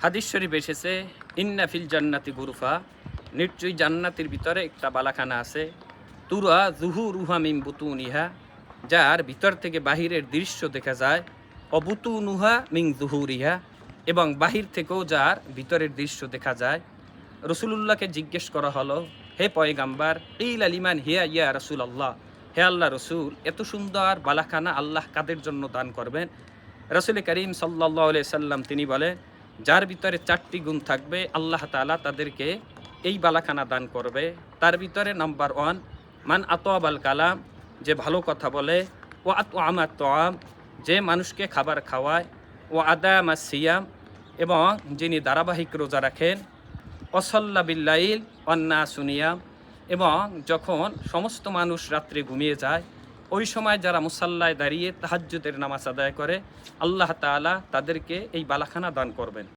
হাদিস শরীফ এসেছে, ইন্না ফিল জান্নাতি গুরফা, নিশ্চয়ই জান্নাতের ভিতরে একটা বালাখানা আছে, তুরা জুহুরুহা মিন বুতুনিহা, যার ভিতর থেকে বাহিরের দৃশ্য দেখা যায়, অবুতুনুহা মিন জুহুরিহা, এবং বাহির থেকেও যার ভিতরের দৃশ্য দেখা যায়। রসুলুল্লাহকে জিজ্ঞেস করা হলো, হে পয়গাম্বার, ইল আলিমান হিয়া ইয়া রসুল আল্লাহ, হে আল্লাহ রসুল, এত সুন্দর বালাখানা আল্লাহ কাদের জন্য দান করবেন? রসুল করিম সাল্লাল্লাহু আলাইহি সাল্লাম তিনি বলে, যার ভিতরে 4টি গুণ থাকবে আল্লাহ তাআলা তাদেরকে এই বালাখানা দান করবে। তার ভিতরে নাম্বার 1, মান আতওয়াবাল কালাম, যে ভালো কথা বলে, ও আতআমাত তাআম, যে মানুষকে খাবার খাওয়ায়, ও আদামাস সিয়াম, এবং যিনি ধারাবাহিক রোজা রাখেন, অসল্লা বিল্লাইল অন্নাসু নিয়াম, এবং যখন সমস্ত মানুষ রাত্রে ঘুমিয়ে যায় ওই সময় যারা মুসাল্লায় দাঁড়িয়ে তাহাজ্জুদের নামাজ আদায় করে আল্লাহ তাআলা তাদেরকে এই বালাখানা দান করবেন।